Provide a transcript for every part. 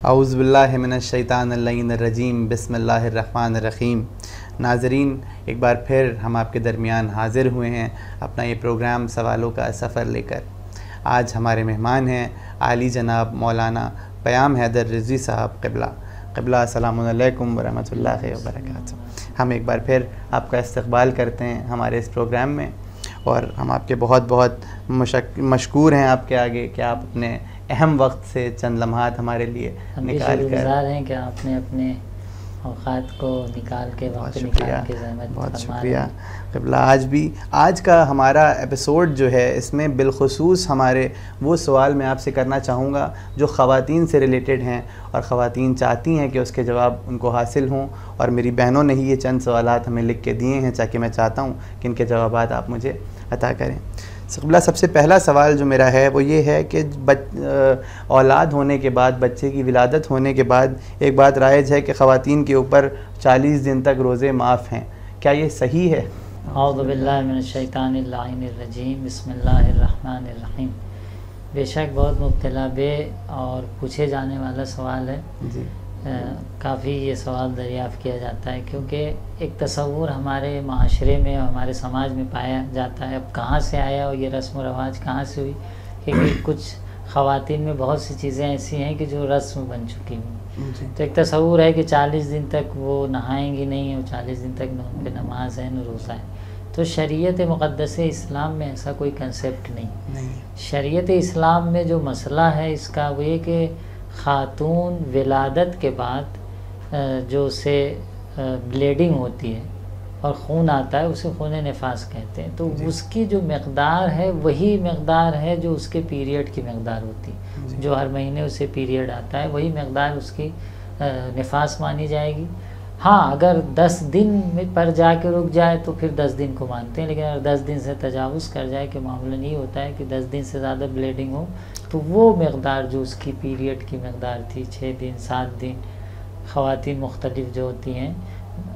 اعوذ باللہ من الشیطان اللعین الرجیم، بسم اللہ الرحمن الرحیم۔ ناظرین، ایک بار پھر ہم آپ کے درمیان حاضر ہوئے ہیں اپنا یہ پروگرام سوالوں کا سفر لے کر۔ آج ہمارے مہمان ہیں عالی جناب مولانا پیام حیدر رضوی صاحب قبلہ السلام علیکم ورحمۃ اللہ وبرکاتہ۔ ہم ایک بار پھر آپ کا استقبال کرتے ہیں ہمارے اس پروگرام میں، اور ہم آپ کے بہت بہت مشکور ہیں آپ کے آگے کہ آپ اپنے اہم وقت سے چند لمحات ہمارے لیے نکال کر، گزار ہیں کہ آپ نے اپنے اوقات کو نکال کے وقت نکال کے زحمت، بہت شکریہ قبلہ۔ آج کا ہمارا ایپیسوڈ جو ہے، اس میں بالخصوص ہمارے وہ سوال میں آپ سے کرنا چاہوں گا جو خواتین سے ریلیٹڈ ہیں، اور خواتین چاہتی ہیں کہ اس کے جواب ان کو حاصل ہوں، اور میری بہنوں نے ہی یہ چند سوالات ہمیں لکھ کے دیے ہیں، تاکہ میں چاہتا ہوں کہ ان کے جوابات آپ مجھے عطا کریں۔ قبلہ، سب سے پہلا سوال جو میرا ہے وہ یہ ہے کہ اولاد ہونے کے بعد، بچے کی ولادت ہونے کے بعد ایک بات رائج ہے کہ خواتین کے اوپر 40 دن تک روزے معاف ہیں، کیا یہ صحیح ہے؟ اعوذ باللہ من الشیطان اللعین الرجیم، بسم اللہ الرحمن الرحیم۔ بے شک بہت مبتلا بے اور پوچھے جانے والا سوال ہے۔ جی، کافی یہ سوال دریافت کیا جاتا ہے، کیونکہ ایک تصور ہمارے معاشرے میں اور ہمارے سماج میں پایا جاتا ہے۔ اب کہاں سے آیا اور یہ رسم و رواج کہاں سے ہوئی؟ کیونککہ کچھ خواتین میں بہت سی چیزیں ایسی ہیں کہ جو رسم بن چکی ہیں۔ تو ایک تصور ہے کہ 40 دن تک وہ نہائیں گی نہیں، اور 40 دن تک ان پہ نماز ہے، نہ روزہ ہے۔ تو شریعت مقدس اسلام میں ایسا کوئی کنسیپٹ نہیں۔ شریعت اسلام میں جو مسئلہ ہے اس کا وہ یہ کہ خاتون ولادت کے بعد جو اسے بلیڈنگ ہوتی ہے اور خون آتا ہے، اسے خون نفاس کہتے ہیں، تو اس کی جو مقدار ہے وہی مقدار ہے جو اس کے پیریڈ کی مقدار ہوتی ہے۔ جو ہر مہینے اسے پیریڈ آتا ہے وہی مقدار اس کی نفاس مانی جائے گی۔ ہاں، اگر 10 دن پر جا کے رک جائے تو پھر 10 دن کو مانتے ہیں، لیکن اگر 10 دن سے تجاوز کر جائے کہ معمولاً یہ ہوتا ہے کہ 10 دن سے زیادہ بلیڈنگ ہو، تو وہ مقدار جو اس کی پیریڈ کی مقدار تھی، 6 دن 7 دن، خواتین مختلف جو ہوتی ہیں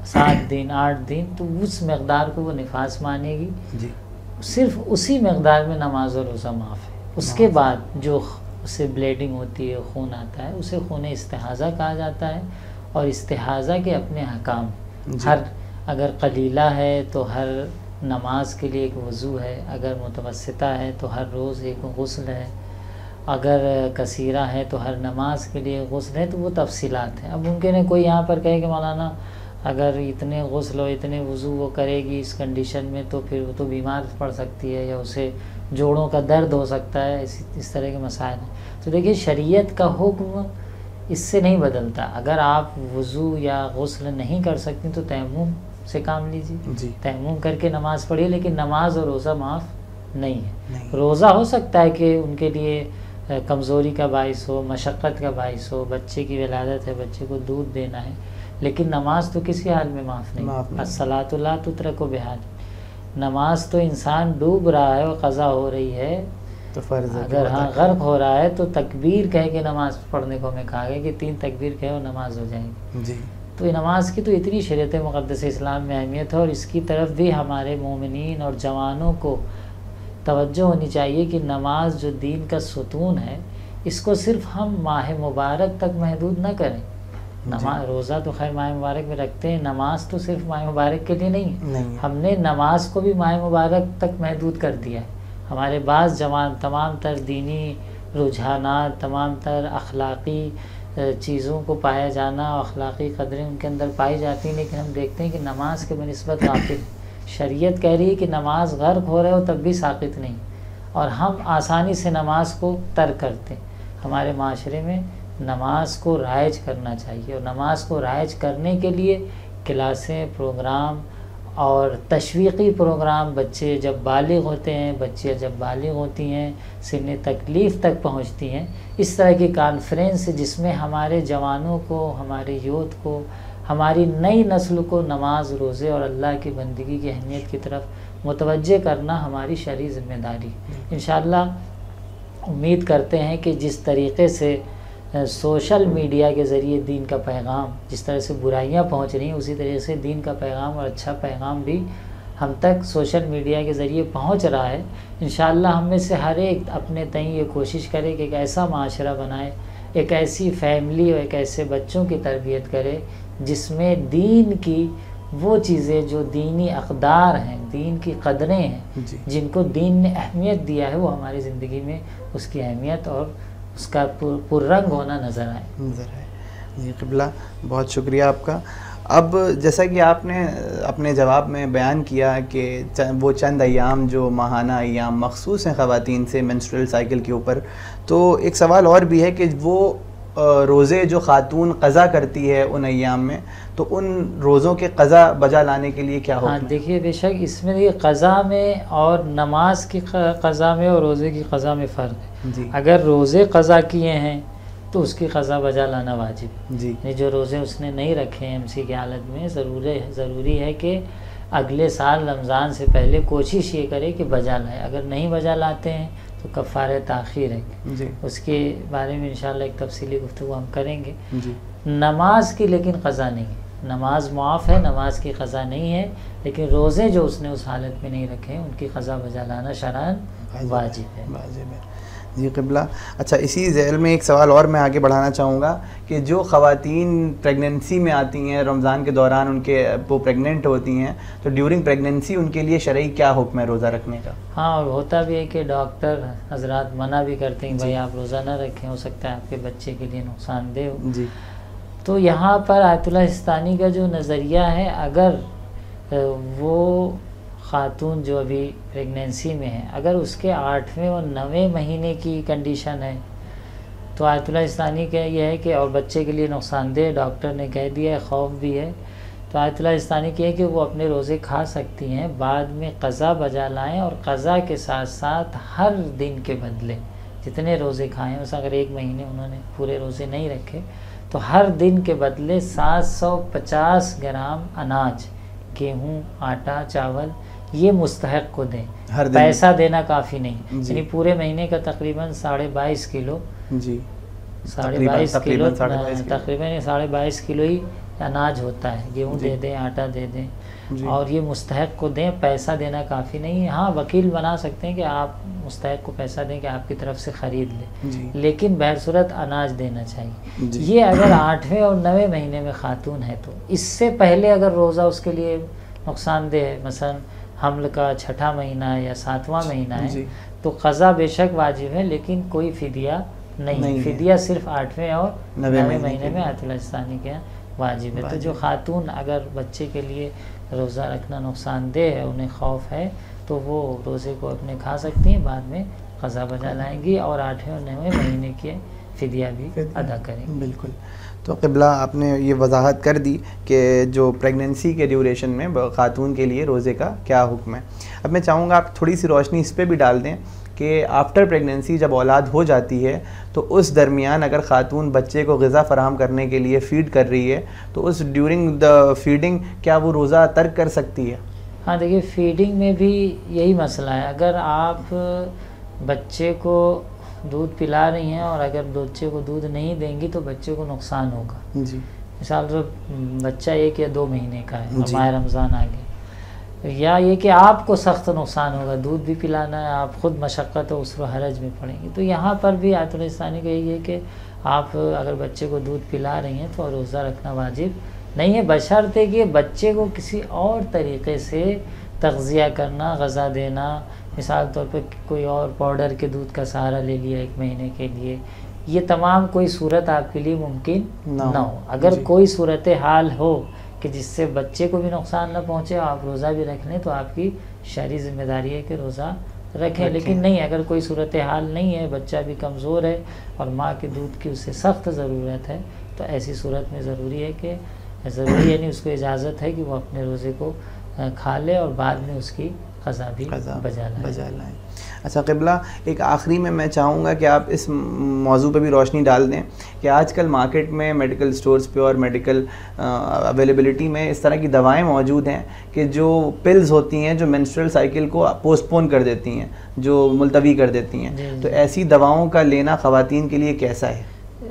7 دن 8 دن، تو اس مقدار کو وہ نفاس مانے گی۔ صرف اسی مقدار میں نماز اور روزہ معاف ہے۔ اس کے بعد جو اسے بلیڈنگ ہوتی ہے، خون آتا ہے، اسے خون استحاضہ کہا جاتا ہے، اور استحاضہ کے اپنے احکام، اگر قلیلہ ہے تو ہر نماز کے لیے ایک وضو ہے، اگر متوسطہ ہے تو ہر روز ایک غسل ہے، اگر کثیرہ ہے تو ہر نماز کے لیے غسل ہے۔ تو وہ تفصیلات ہیں۔ اب ممکن ہے کوئی یہاں پر کہے کہ مولانا اگر اتنے غسل و اتنے وضو وہ کرے گی اس کنڈیشن میں تو پھر وہ تو بیمار پڑ سکتی ہے، یا اسے جوڑوں کا درد ہو سکتا ہے، اس طرح کے مسائل ہیں۔ تو دیکھیے، شریعت کا حکم اس سے نہیں بدلتا۔ اگر آپ وضو یا غسل نہیں کر سکتی تو تیمم سے کام لیجیے، تیمم کر کے نماز پڑھیے، لیکن نماز اور روزہ معاف نہیں ہے۔ روزہ ہو سکتا ہے کہ ان کے لیے کمزوری کا باعث ہو، مشقت کا باعث ہو، بچے کی ولادت ہے، بچے کو دودھ دینا ہے، لیکن نماز تو کسی حال میں معاف نہیں۔ الصلاۃ لا تترک بحال، نماز تو انسان ڈوب رہا ہے اور قضا ہو رہی ہے تو فرض ہے، اگر غرق ہو رہا ہے تو تکبیر کہہ کے نماز پڑھنے کو ہمیں کہا گیا کہ 3 تکبیر کہے اور نماز ہو جائے گی۔ تو یہ نماز کی تو اتنی شریعت مقدس اسلام میں اہمیت ہے، اور اس کی طرف بھی ہمارے مومنین اور جوانوں کو توجہ ہونی چاہیے کہ نماز جو دین کا ستون ہے، اس کو صرف ہم ماہ مبارک تک محدود نہ کریں۔ نماز روزہ تو خیر ماہ مبارک میں رکھتے ہیں، نماز تو صرف ماہ مبارک کے لیے نہیں ہے۔ ہم نے نماز کو بھی ماہ مبارک تک محدود کر دیا ہے۔ ہمارے بعض جوان تمام تر دینی رجحانات، تمام تر اخلاقی چیزوں کو پایا جانا، اخلاقی قدریں ان کے اندر پائی جاتی ہیں، لیکن ہم دیکھتے ہیں کہ نماز کے بنسبت غافل۔ شریعت کہہ رہی ہے کہ نماز غرق ہو رہے ہو تب بھی ساقط نہیں، اور ہم آسانی سے نماز کو ترک کرتے ہیں۔ ہمارے معاشرے میں نماز کو رائج کرنا چاہیے، اور نماز کو رائج کرنے کے لیے کلاسیں، پروگرام اور تشویقی پروگرام، بچے جب بالغ ہوتے ہیں، بچیاں جب بالغ ہوتی ہیں، سن تکلیف تک پہنچتی ہیں، اس طرح کی کانفرنس جس میں ہمارے جوانوں کو، ہمارے یوتھ کو، ہماری نئی نسل کو نماز، روزے اور اللہ کی بندگی کی اہمیت کی طرف متوجہ کرنا ہماری شرعی ذمہ داری۔ انشاءاللہ امید کرتے ہیں کہ جس طریقے سے سوشل میڈیا کے ذریعے دین کا پیغام، جس طرح سے برائیاں پہنچ رہی ہیں، اسی طرح سے دین کا پیغام اور اچھا پیغام بھی ہم تک سوشل میڈیا کے ذریعے پہنچ رہا ہے۔ انشاءاللہ ہم میں سے ہر ایک اپنے تئیں یہ کوشش کرے کہ ایک ایسا معاشرہ بنائے، ایک ایسی فیملی اور ایک ایسے بچوں کی تربیت کرے جس میں دین کی وہ چیزیں جو دینی اقدار ہیں، دین کی قدریں ہیں، جن کو دین نے اہمیت دیا ہے، وہ ہماری زندگی میں اس کی اہمیت اور اس کا پررنگ ہونا نظر آئے. جی قبلہ، بہت شکریہ آپ کا. اب جیسا کہ آپ نے اپنے جواب میں بیان کیا کہ وہ چند ایام جو ماہانہ ایام مخصوص ہیں خواتین سے منسٹرل سائیکل کے اوپر، تو ایک سوال اور بھی ہے کہ وہ روزے جو خاتون قضا کرتی ہے ان ایام میں، تو ان روزوں کے قضا بجا لانے کے لیے کیا حکم ہے؟ ہاں دیکھیے، بے شک اس میں یہ قضا میں اور نماز کی قضا میں اور روزے کی قضا میں فرق ہے. جی. اگر روزے قضا کیے ہیں تو اس کی قضا بجا لانا واجب ہے. جی. یعنی جو روزے اس نے نہیں رکھے ہیں MC کی حالت میں، ضروری ہے کہ اگلے سال رمضان سے پہلے کوشش یہ کرے کہ بجا لائے. اگر نہیں بجا لاتے ہیں تو کفارہ تاخیر ہے. جی. اس کے بارے میں انشاءاللہ ایک تفصیلی گفتگو ہم کریں گے. جی. نماز کی لیکن قضا نہیں ہے، نماز معاف ہے، نماز کی قضا نہیں ہے، لیکن روزے جو اس نے اس حالت میں نہیں رکھے ان کی قضا بجا لانا شرعاً واجب ہے. جی قبلہ. اچھا، اسی ذیل میں ایک سوال اور میں آگے بڑھانا چاہوں گا کہ جو خواتین پریگننسی میں آتی ہیں، رمضان کے دوران ان کے وہ پریگننٹ ہوتی ہیں، تو ڈیورنگ پریگننسی ان کے لیے شرعی کیا حکم ہے روزہ رکھنے کا؟ ہاں، اور ہوتا بھی ہے کہ ڈاکٹر حضرات منع بھی کرتے ہیں بھائی آپ روزہ نہ رکھیں، ہو سکتا ہے آپ کے بچے کے لیے نقصان دہ ہو. جی. تو یہاں پر آیت اللہ سستانی کا جو نظریہ ہے، اگر وہ خاتون جو ابھی پریگننسی میں ہے، اگر اس کے 8ویں اور 9ویں مہینے کی کنڈیشن ہے تو آیت اللہ سستانی کا یہ ہے کہ اور بچے کے لیے نقصان دہ ڈاکٹر نے کہہ دیا ہے، خوف بھی ہے، تو آیت اللہ سستانی کی ہے کہ وہ اپنے روزے کھا سکتی ہیں، بعد میں قضا بجا لائیں اور قضا کے ساتھ ساتھ ہر دن کے بدلے جتنے روزے کھائیں، اس اگر 1 مہینے انہوں نے پورے روزے نہیں رکھے تو ہر دن کے بدلے 750 گرام اناج، گیہوں، آٹا، چاول یہ مستحق کو دیں. پیسہ دینا کافی نہیں. یعنی پورے مہینے کا تقریباً 22.5 کلو، جی 22.5 کلو تقریباً 22.5 کلو ہی اناج ہوتا ہے. گیہوں دے دیں، آٹا دے دیں، اور یہ مستحق کو دیں. پیسہ دینا کافی نہیں. ہاں وکیل بنا سکتے ہیں کہ آپ مستحق کو پیسہ دیں کہ آپ کی طرف سے خرید لیں، لیکن بہرصورت اناج دینا چاہیے. یہ اگر 8ویں اور 9ویں مہینے میں خاتون ہے تو اس سے پہلے اگر روزہ اس کے لیے نقصان دہ ہے، مثلا حمل کا 6واں مہینہ ہے یا 7واں مہینہ ہے، تو قضا بے شک واجب ہے لیکن کوئی فدیہ نہیں. فدیہ صرف 8ویں اور 9ویں مہینے میں آیت اللہ سستانی کے واجب ہے. تو جو خاتون اگر بچے کے لیے روزہ رکھنا نقصان دہ ہے، انہیں خوف ہے، تو وہ روزے کو اپنے کھا سکتی ہیں، بعد میں قضا بجا لائیں گی اور 8ویں اور 9ویں مہینے کے فدیہ بھی ادا کریں گے. بالکل. تو قبلہ آپ نے یہ وضاحت کر دی کہ جو پریگننسی کے ڈیوریشن میں خاتون کے لیے روزے کا کیا حکم ہے. اب میں چاہوں گا آپ تھوڑی سی روشنی اس پہ بھی ڈال دیں کہ آفٹر پریگننسی جب اولاد ہو جاتی ہے تو اس درمیان اگر خاتون بچے کو غذا فراہم کرنے کے لیے فیڈ کر رہی ہے تو اس ڈیورنگ دا فیڈنگ کیا وہ روزہ ترک کر سکتی ہے؟ ہاں دیکھیے، فیڈنگ میں بھی یہی مسئلہ ہے. اگر آپ بچے کو دودھ پلا رہی ہیں اور اگر بچے کو دودھ نہیں دیں گی تو بچے کو نقصان ہوگا. جی. مثال جو بچہ 1 یا 2 مہینے کا ہے اور ماہ رمضان آ گئے، یا یہ کہ آپ کو سخت نقصان ہوگا، دودھ بھی پلانا ہے، آپ خود مشقت و عسر و حرج میں پڑیں گی. تو یہاں پر بھی آیت اللہ سستانی کا یہی ہے کہ آپ اگر بچے کو دودھ پلا رہی ہیں تو روزہ رکھنا واجب نہیں ہے، بشرطے کہ بچے کو کسی اور طریقے سے تغذیہ کرنا، غذا دینا، مثال طور پہ کوئی اور پاؤڈر کے دودھ کا سہارا لے لیا 1 مہینے کے لیے، یہ تمام کوئی صورت آپ کے لیے ممکن نہ ہو. اگر کوئی صورتحال ہو کہ جس سے بچے کو بھی نقصان نہ پہنچے اور آپ روزہ بھی رکھ لیں تو آپ کی شرعی ذمہ داری ہے کہ روزہ رکھیں. لیکن نہیں، اگر کوئی صورتحال نہیں ہے، بچہ بھی کمزور ہے اور ماں کے دودھ کی اسے سخت ضرورت ہے، تو ایسی صورت میں ضروری یعنی اس کو اجازت ہے کہ وہ اپنے روزے کو کھا لے اور بعد میں اس کی قضا بھی بجا لائیں. اچھا قبلہ، ایک آخری میں چاہوں گا کہ آپ اس موضوع پہ بھی روشنی ڈال دیں کہ آج کل مارکیٹ میں میڈیکل سٹورز پہ اور میڈیکل اویلیبلٹی میں اس طرح کی دوائیں موجود ہیں کہ جو پلز ہوتی ہیں جو منسٹرل سائیکل کو پوسٹ پون کر دیتی ہیں، جو ملتوی کر دیتی ہیں. تو ایسی دواؤں کا لینا خواتین کے لیے کیسا ہے؟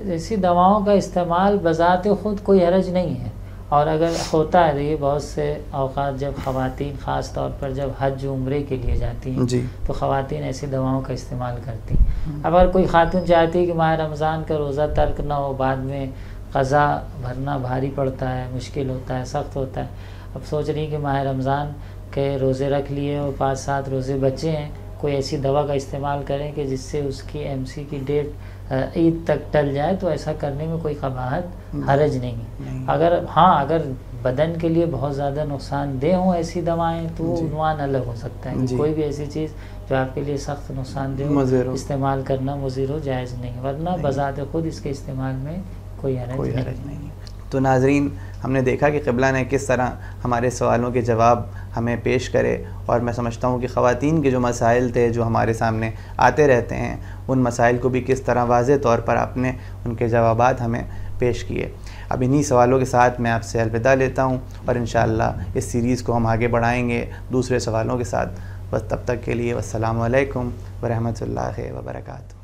ایسی دواؤں کا استعمال بذات خود کوئی حرج نہیں ہے، اور اگر ہوتا ہے یہ بہت سے اوقات جب خواتین خاص طور پر جب حج عمرے کے لیے جاتی ہیں جی تو خواتین ایسی دواؤں کا استعمال کرتی ہیں. اگر کوئی خاتون چاہتی ہے کہ ماہ رمضان کا روزہ ترک نہ ہو، بعد میں قضا بھرنا بھاری پڑتا ہے، مشکل ہوتا ہے، سخت ہوتا ہے، اب سوچ رہی کہ ماہ رمضان کے روزے رکھ لیے اور 5-7 روزے بچے ہیں، کوئی ایسی دوا کا استعمال کریں کہ جس سے اس کی MC کی ڈیٹ عید تک ٹل جائے، تو ایسا کرنے میں کوئی قباحت حرج نہیں ہے. اگر بدن کے لیے بہت زیادہ نقصان دہ ہوں ایسی دوائیں تو وہ عنوان الگ ہو سکتا ہے. کوئی بھی ایسی چیز جو آپ کے لیے سخت نقصان دہ ہو استعمال کرنا مضر و جائز نہیں، ورنہ بذات خود اس کے استعمال میں کوئی حرج نہیں. تو ناظرین، ہم نے دیکھا کہ قبلہ نے کس طرح ہمارے سوالوں کے جواب ہمیں پیش کرے، اور میں سمجھتا ہوں کہ خواتین کے جو مسائل تھے جو ہمارے سامنے آتے رہتے ہیں، ان مسائل کو بھی کس طرح واضح طور پر آپ نے ان کے جوابات ہمیں پیش کیے. اب انہی سوالوں کے ساتھ میں آپ سے الوداع لیتا ہوں، اور انشاءاللہ اس سیریز کو ہم آگے بڑھائیں گے دوسرے سوالوں کے ساتھ. بس تب تک کے لیے والسلام علیکم ورحمۃ اللہ وبرکاتہ.